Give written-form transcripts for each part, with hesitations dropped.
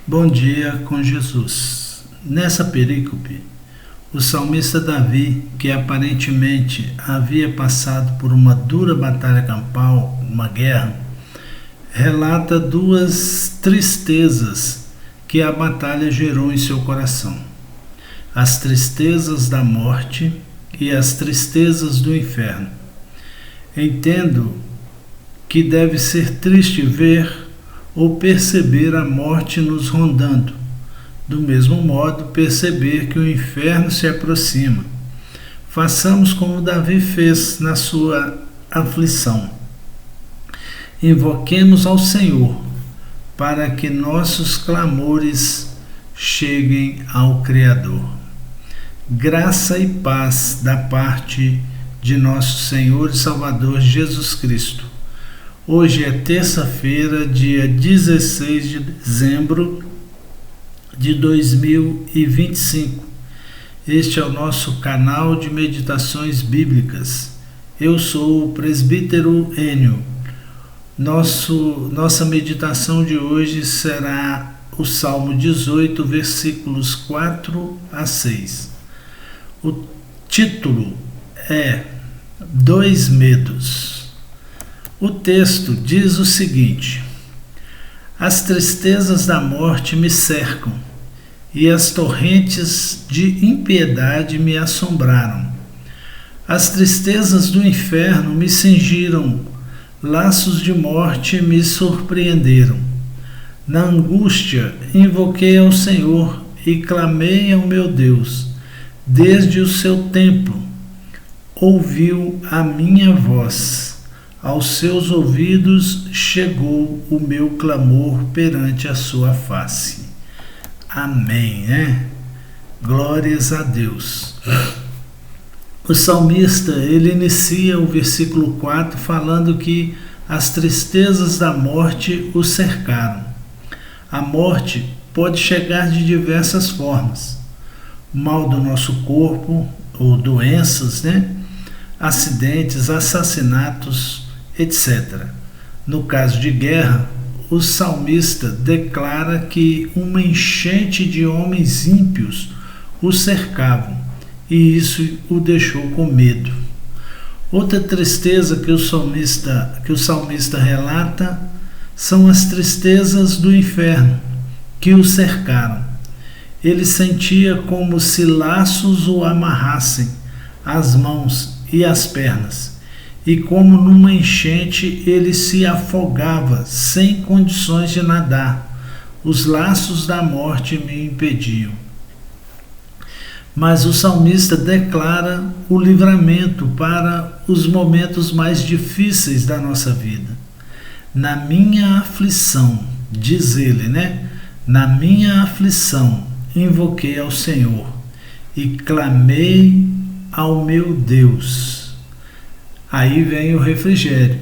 Bom dia com Jesus. Nessa perícope, o salmista Davi, que aparentemente havia passado por uma dura batalha campal, uma guerra, relata duas tristezas que a batalha gerou em seu coração: as tristezas da morte e as tristezas do inferno. Entendo que deve ser triste ver ou perceber a morte nos rondando, do mesmo modo perceber que o inferno se aproxima. Façamos como Davi fez na sua aflição. Invoquemos ao Senhor para que nossos clamores cheguem ao Criador. Graça e paz da parte de nosso Senhor e Salvador Jesus Cristo. Hoje é terça-feira, dia 16 de dezembro de 2025. Este é o nosso canal de meditações bíblicas. Eu sou o presbítero Enio. Nossa meditação de hoje será o Salmo 18, versículos 4 a 6. O título é Dois Medos. O texto diz o seguinte: as tristezas da morte me cercam e as torrentes de impiedade me assombraram. As tristezas do inferno me cingiram, laços de morte me surpreenderam. Na angústia invoquei ao Senhor e clamei ao meu Deus. Desde o seu templo ouviu a minha voz. Aos seus ouvidos chegou o meu clamor perante a sua face. Amém, né? Glórias a Deus. O salmista, ele inicia o versículo 4 falando que as tristezas da morte o cercaram. A morte pode chegar de diversas formas. Mal do nosso corpo, ou doenças, né? Acidentes, assassinatos, etc. No caso de guerra, o salmista declara que uma enchente de homens ímpios o cercavam, e isso o deixou com medo. Outra tristeza que o salmista relata são as tristezas do inferno que o cercaram. Ele sentia como se laços o amarrassem as mãos e as pernas, e como numa enchente ele se afogava sem condições de nadar. Os laços da morte me impediam. Mas o salmista declara o livramento para os momentos mais difíceis da nossa vida. Na minha aflição, diz ele, né? Na minha aflição invoquei ao Senhor e clamei ao meu Deus. Aí vem o refrigério.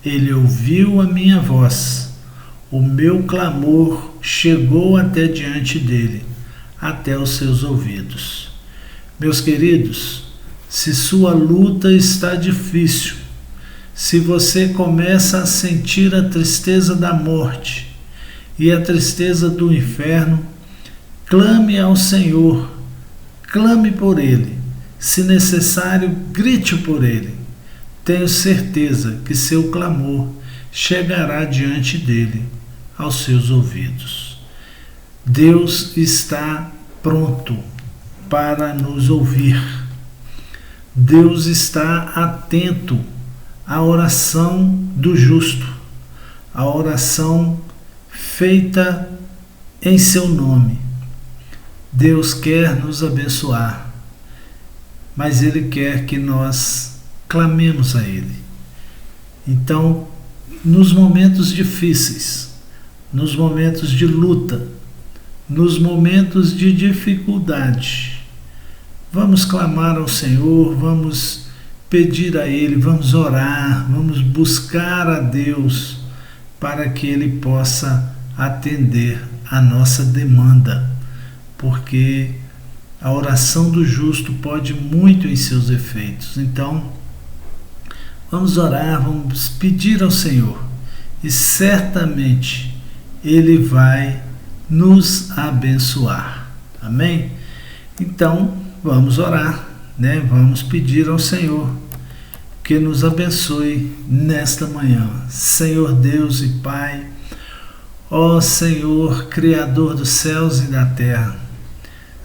Ele ouviu a minha voz. O meu clamor chegou até diante dele, até os seus ouvidos. Meus queridos, se sua luta está difícil, se você começa a sentir a tristeza da morte e a tristeza do inferno, clame ao Senhor, clame por Ele. Se necessário, grite por Ele. Tenho certeza que seu clamor chegará diante dele, aos seus ouvidos. Deus está pronto para nos ouvir. Deus está atento à oração do justo, à oração feita em seu nome. Deus quer nos abençoar, mas Ele quer que nós clamemos a Ele. Então, nos momentos difíceis, nos momentos de luta, nos momentos de dificuldade, vamos clamar ao Senhor, vamos pedir a Ele, vamos orar, vamos buscar a Deus para que Ele possa atender a nossa demanda, porque a oração do justo pode muito em seus efeitos. Então, vamos orar, vamos pedir ao Senhor, e certamente Ele vai nos abençoar. Amém? Então, vamos orar, né? Vamos pedir ao Senhor que nos abençoe nesta manhã. Senhor Deus e Pai, ó Senhor, Criador dos céus e da terra,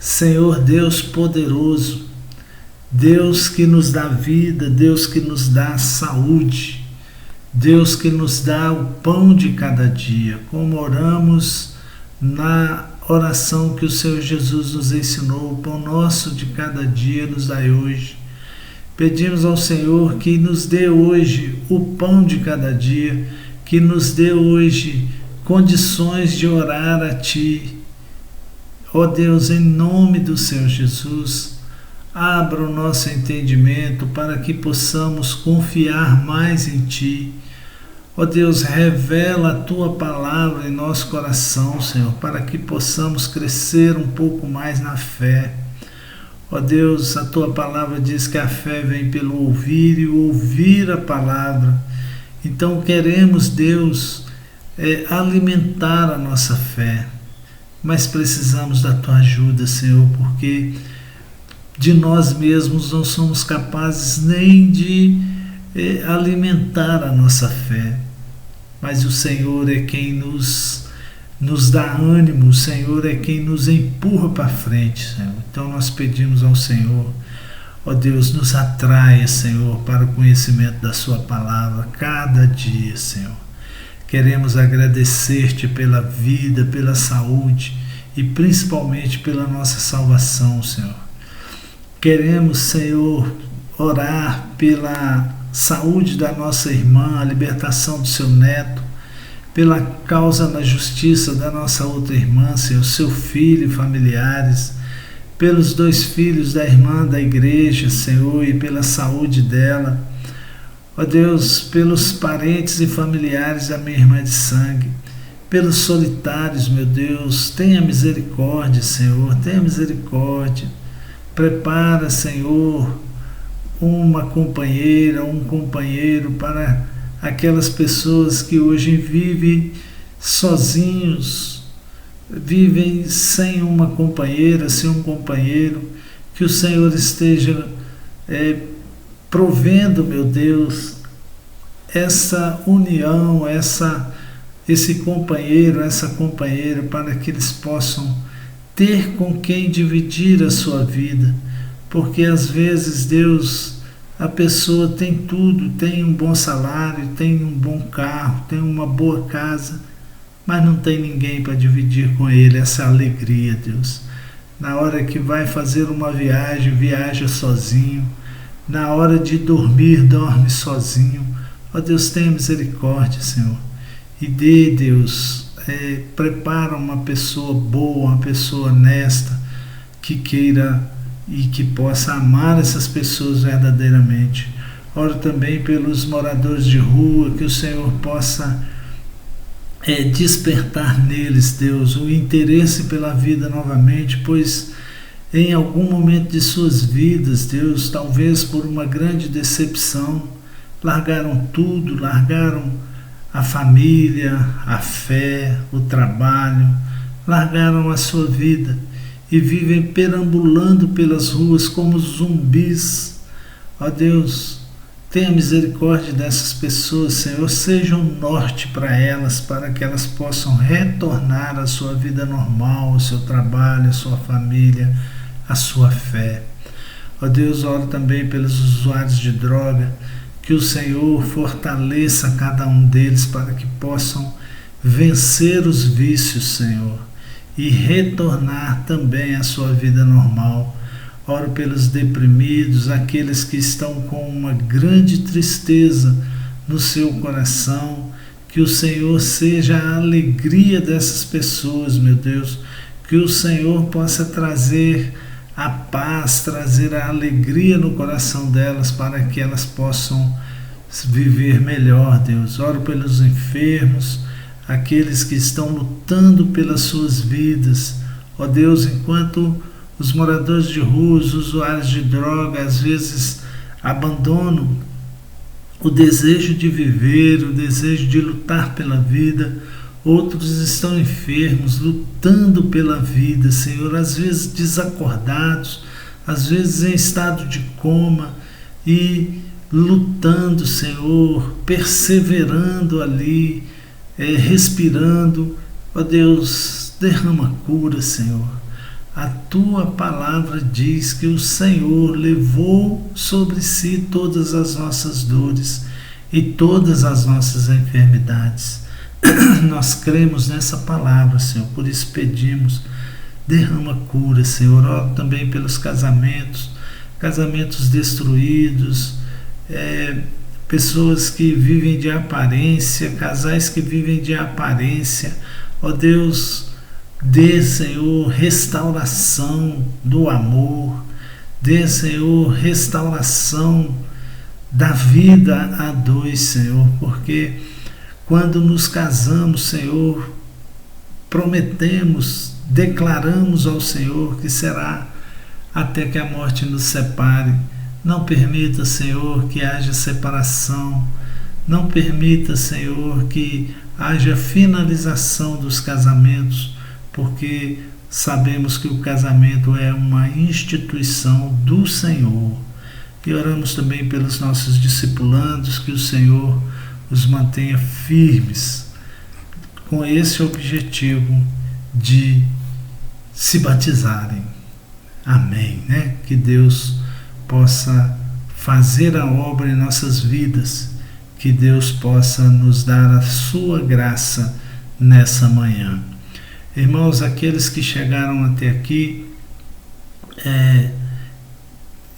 Senhor Deus poderoso, Deus que nos dá vida, Deus que nos dá saúde, Deus que nos dá o pão de cada dia, como oramos na oração que o Senhor Jesus nos ensinou, o pão nosso de cada dia nos dai hoje. Pedimos ao Senhor que nos dê hoje o pão de cada dia, que nos dê hoje condições de orar a Ti. Ó Deus, em nome do Senhor Jesus, abra o nosso entendimento para que possamos confiar mais em Ti. Ó Deus, revela a Tua palavra em nosso coração, Senhor, para que possamos crescer um pouco mais na fé. Ó Deus, a Tua palavra diz que a fé vem pelo ouvir e ouvir a palavra. Então queremos, Deus, alimentar a nossa fé, mas precisamos da Tua ajuda, Senhor, porque de nós mesmos não somos capazes nem de alimentar a nossa fé, mas o Senhor é quem nos dá ânimo, o Senhor é quem nos empurra para frente, Senhor. Então nós pedimos ao Senhor, ó Deus, nos atraia, Senhor, para o conhecimento da Sua palavra cada dia, Senhor. Queremos agradecer-Te pela vida, pela saúde e principalmente pela nossa salvação, Senhor. Queremos, Senhor, orar pela saúde da nossa irmã, a libertação do seu neto, pela causa na justiça da nossa outra irmã, Senhor, seu filho e familiares, pelos 2 filhos da irmã da igreja, Senhor, e pela saúde dela. Ó Deus, pelos parentes e familiares da minha irmã de sangue, pelos solitários, meu Deus, tenha misericórdia, Senhor, tenha misericórdia. Prepara, Senhor, uma companheira, um companheiro para aquelas pessoas que hoje vivem sozinhos, vivem sem uma companheira, sem um companheiro, que o Senhor esteja provendo, meu Deus, essa união, esse companheiro, essa companheira, para que eles possam ter com quem dividir a sua vida, porque às vezes, Deus, a pessoa tem tudo, tem um bom salário, tem um bom carro, tem uma boa casa, mas não tem ninguém para dividir com ele essa alegria, Deus. Na hora que vai fazer uma viagem, viaja sozinho. Na hora de dormir, dorme sozinho. Ó Deus, tenha misericórdia, Senhor. E dê, Deus, prepara uma pessoa boa, uma pessoa honesta, que queira e que possa amar essas pessoas verdadeiramente. Oro também pelos moradores de rua, que o Senhor possa despertar neles, Deus, o interesse pela vida novamente, pois em algum momento de suas vidas, Deus, talvez por uma grande decepção, largaram tudo, largaram a família, a fé, o trabalho, largaram a sua vida e vivem perambulando pelas ruas como zumbis. Ó Deus, tenha misericórdia dessas pessoas, Senhor, seja um norte para elas, para que elas possam retornar à sua vida normal, ao seu trabalho, à sua família, à sua fé. Ó Deus, oro também pelos usuários de droga, que o Senhor fortaleça cada um deles para que possam vencer os vícios, Senhor, e retornar também à sua vida normal. Oro pelos deprimidos, aqueles que estão com uma grande tristeza no seu coração, que o Senhor seja a alegria dessas pessoas, meu Deus, que o Senhor possa trazer a paz, trazer a alegria no coração delas, para que elas possam viver melhor, Deus. Oro pelos enfermos, aqueles que estão lutando pelas suas vidas, ó Deus, enquanto os moradores de rua, os usuários de droga, às vezes abandonam o desejo de viver, o desejo de lutar pela vida. outros estão enfermos, lutando pela vida, Senhor, às vezes desacordados, às vezes em estado de coma e lutando, Senhor, perseverando ali, respirando. Ó Deus, derrama cura, Senhor. A tua palavra diz que o Senhor levou sobre si todas as nossas dores e todas as nossas enfermidades. Nós cremos nessa palavra, Senhor, por isso pedimos, derrama cura, Senhor. Oro também pelos casamentos destruídos, pessoas que vivem de aparência, casais que vivem de aparência. Ó Deus, dê, Senhor, restauração do amor, dê, Senhor, restauração da vida a dois, Senhor, porque quando nos casamos, Senhor, prometemos, declaramos ao Senhor que será até que a morte nos separe. Não permita, Senhor, que haja separação, não permita, Senhor, que haja finalização dos casamentos, porque sabemos que o casamento é uma instituição do Senhor. E oramos também pelos nossos discipulandos, que o Senhor os mantenha firmes, com esse objetivo de se batizarem. Amém, né? Que Deus possa fazer a obra em nossas vidas, que Deus possa nos dar a sua graça nessa manhã. Irmãos, aqueles que chegaram até aqui,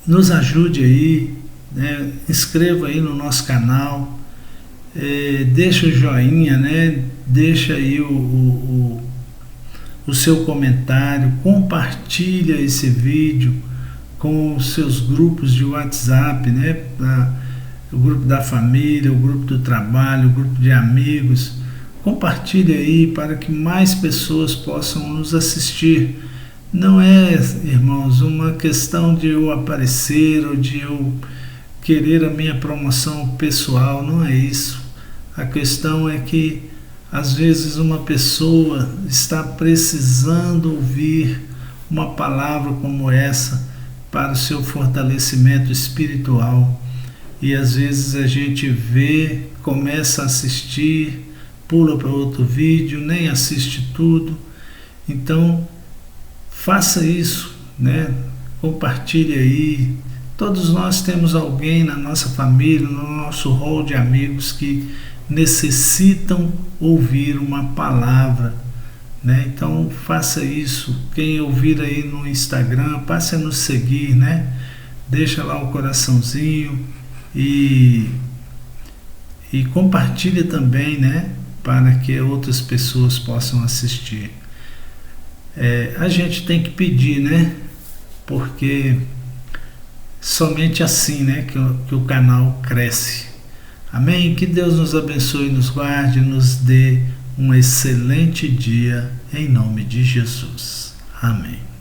nos ajude aí, né? Inscreva aí no nosso canal, deixa o joinha, né? Deixa aí o seu comentário, compartilha esse vídeo com os seus grupos de WhatsApp, né? O grupo da família, o grupo do trabalho, o grupo de amigos. Compartilhe aí para que mais pessoas possam nos assistir. Não é, irmãos, uma questão de eu aparecer ou de eu querer a minha promoção pessoal, não é isso. A questão é que às vezes uma pessoa está precisando ouvir uma palavra como essa para o seu fortalecimento espiritual. E às vezes a gente vê, começa a assistir, pula para outro vídeo, nem assiste tudo. Então, faça isso, né? Compartilhe aí. Todos nós temos alguém na nossa família, no nosso rol de amigos que necessitam ouvir uma palavra, né? Então faça isso. Quem ouvir aí no Instagram, passe a nos seguir, né? Deixa lá o coraçãozinho e compartilhe também, né? Para que outras pessoas possam assistir. A gente tem que pedir, né? Porque somente assim, né, que o canal cresce. Amém? Que Deus nos abençoe, nos guarde, nos dê um excelente dia, em nome de Jesus. Amém.